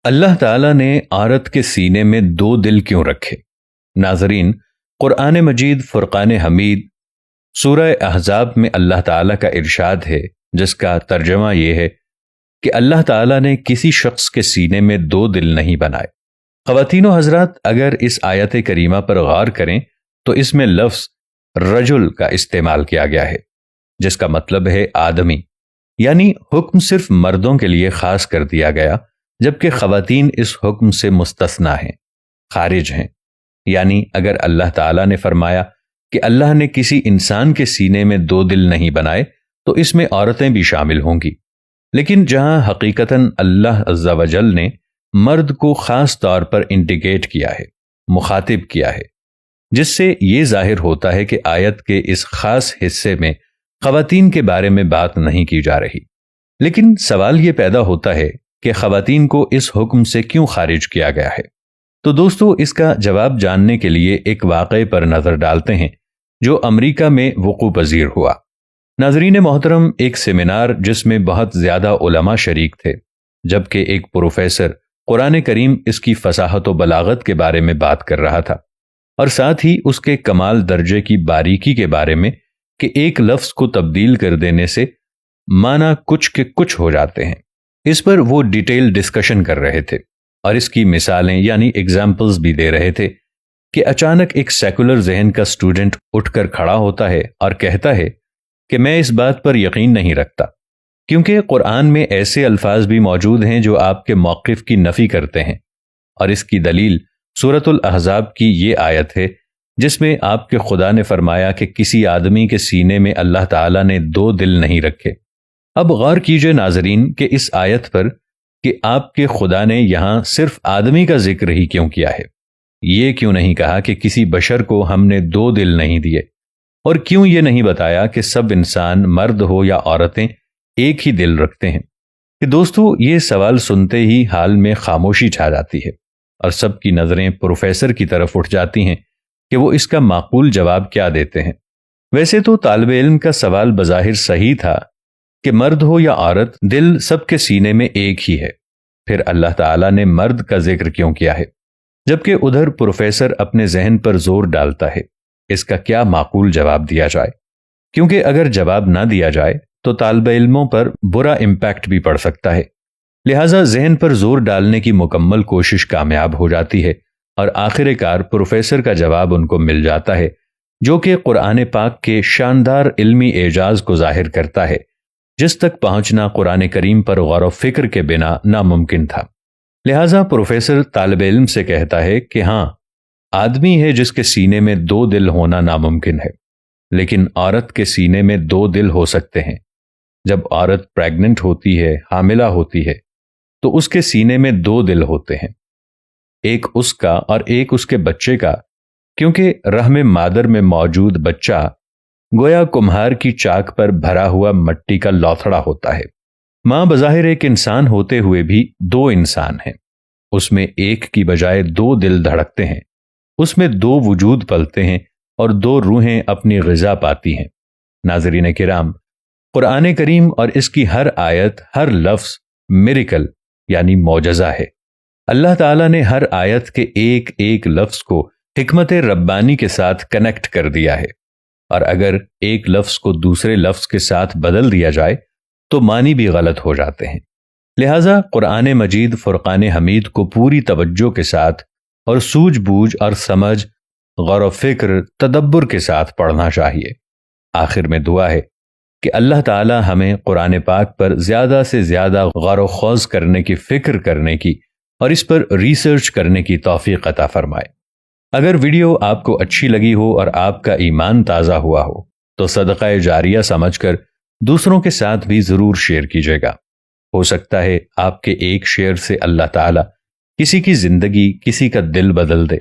اللہ تعالیٰ نے عورت کے سینے میں دو دل کیوں رکھے؟ ناظرین، قرآن مجید فرقان حمید سورہ احزاب میں اللہ تعالیٰ کا ارشاد ہے، جس کا ترجمہ یہ ہے کہ اللہ تعالیٰ نے کسی شخص کے سینے میں دو دل نہیں بنائے۔ خواتین و حضرات، اگر اس آیت کریمہ پر غور کریں تو اس میں لفظ رجل کا استعمال کیا گیا ہے، جس کا مطلب ہے آدمی، یعنی حکم صرف مردوں کے لیے خاص کر دیا گیا، جبکہ خواتین اس حکم سے مستثنی ہیں، خارج ہیں۔ یعنی اگر اللہ تعالیٰ نے فرمایا کہ اللہ نے کسی انسان کے سینے میں دو دل نہیں بنائے تو اس میں عورتیں بھی شامل ہوں گی، لیکن جہاں حقیقتاً اللہ عز و جل نے مرد کو خاص طور پر انڈیکیٹ کیا ہے، مخاطب کیا ہے، جس سے یہ ظاہر ہوتا ہے کہ آیت کے اس خاص حصے میں خواتین کے بارے میں بات نہیں کی جا رہی۔ لیکن سوال یہ پیدا ہوتا ہے کہ خواتین کو اس حکم سے کیوں خارج کیا گیا ہے؟ تو دوستو، اس کا جواب جاننے کے لیے ایک واقعے پر نظر ڈالتے ہیں جو امریکہ میں وقوع پذیر ہوا۔ ناظرین محترم، ایک سیمینار جس میں بہت زیادہ علماء شریک تھے، جبکہ ایک پروفیسر قرآن کریم اس کی فصاحت و بلاغت کے بارے میں بات کر رہا تھا، اور ساتھ ہی اس کے کمال درجے کی باریکی کے بارے میں کہ ایک لفظ کو تبدیل کر دینے سے معنی کچھ کے کچھ ہو جاتے ہیں۔ اس پر وہ ڈیٹیل ڈسکشن کر رہے تھے اور اس کی مثالیں یعنی ایگزامپلز بھی دے رہے تھے کہ اچانک ایک سیکولر ذہن کا اسٹوڈنٹ اٹھ کر کھڑا ہوتا ہے اور کہتا ہے کہ میں اس بات پر یقین نہیں رکھتا، کیونکہ قرآن میں ایسے الفاظ بھی موجود ہیں جو آپ کے موقف کی نفی کرتے ہیں، اور اس کی دلیل سورۃ الاحزاب کی یہ آیت ہے جس میں آپ کے خدا نے فرمایا کہ کسی آدمی کے سینے میں اللہ تعالیٰ نے دو دل نہیں رکھے۔ اب غور کیجئے ناظرین کہ اس آیت پر کہ آپ کے خدا نے یہاں صرف آدمی کا ذکر ہی کیوں کیا ہے؟ یہ کیوں نہیں کہا کہ کسی بشر کو ہم نے دو دل نہیں دیے؟ اور کیوں یہ نہیں بتایا کہ سب انسان، مرد ہو یا عورتیں، ایک ہی دل رکھتے ہیں؟ کہ دوستو، یہ سوال سنتے ہی حال میں خاموشی چھا جاتی ہے اور سب کی نظریں پروفیسر کی طرف اٹھ جاتی ہیں کہ وہ اس کا معقول جواب کیا دیتے ہیں۔ ویسے تو طالب علم کا سوال بظاہر صحیح تھا کہ مرد ہو یا عورت، دل سب کے سینے میں ایک ہی ہے، پھر اللہ تعالیٰ نے مرد کا ذکر کیوں کیا ہے؟ جبکہ ادھر پروفیسر اپنے ذہن پر زور ڈالتا ہے اس کا کیا معقول جواب دیا جائے، کیونکہ اگر جواب نہ دیا جائے تو طالب علموں پر برا امپیکٹ بھی پڑ سکتا ہے، لہٰذا ذہن پر زور ڈالنے کی مکمل کوشش کامیاب ہو جاتی ہے اور آخر کار پروفیسر کا جواب ان کو مل جاتا ہے، جو کہ قرآن پاک کے شاندار علمی اعجاز کو ظاہر کرتا ہے، جس تک پہنچنا قرآن کریم پر غور و فکر کے بنا ناممکن تھا۔ لہٰذا پروفیسر طالب علم سے کہتا ہے کہ ہاں، آدمی ہے جس کے سینے میں دو دل ہونا ناممکن ہے، لیکن عورت کے سینے میں دو دل ہو سکتے ہیں۔ جب عورت پریگننٹ ہوتی ہے، حاملہ ہوتی ہے، تو اس کے سینے میں دو دل ہوتے ہیں، ایک اس کا اور ایک اس کے بچے کا، کیونکہ رحم مادر میں موجود بچہ گویا کمہار کی چاک پر بھرا ہوا مٹی کا لوتھڑا ہوتا ہے۔ ماں بظاہر ایک انسان ہوتے ہوئے بھی دو انسان ہیں، اس میں ایک کی بجائے دو دل دھڑکتے ہیں، اس میں دو وجود پلتے ہیں اور دو روحیں اپنی غذا پاتی ہیں۔ ناظرین کرام، قرآن کریم اور اس کی ہر آیت، ہر لفظ میریکل یعنی معجزہ ہے۔ اللہ تعالیٰ نے ہر آیت کے ایک ایک لفظ کو حکمت ربانی کے ساتھ کنیکٹ کر دیا ہے، اور اگر ایک لفظ کو دوسرے لفظ کے ساتھ بدل دیا جائے تو معنی بھی غلط ہو جاتے ہیں۔ لہٰذا قرآن مجید فرقان حمید کو پوری توجہ کے ساتھ اور سوجھ بوجھ اور سمجھ، غور و فکر، تدبر کے ساتھ پڑھنا چاہیے۔ آخر میں دعا ہے کہ اللہ تعالی ہمیں قرآن پاک پر زیادہ سے زیادہ غور و خوض کرنے کی، فکر کرنے کی اور اس پر ریسرچ کرنے کی توفیق عطا فرمائے۔ اگر ویڈیو آپ کو اچھی لگی ہو اور آپ کا ایمان تازہ ہوا ہو تو صدقہ جاریہ سمجھ کر دوسروں کے ساتھ بھی ضرور شیئر کیجیے گا۔ ہو سکتا ہے آپ کے ایک شیئر سے اللہ تعالیٰ کسی کی زندگی، کسی کا دل بدل دے۔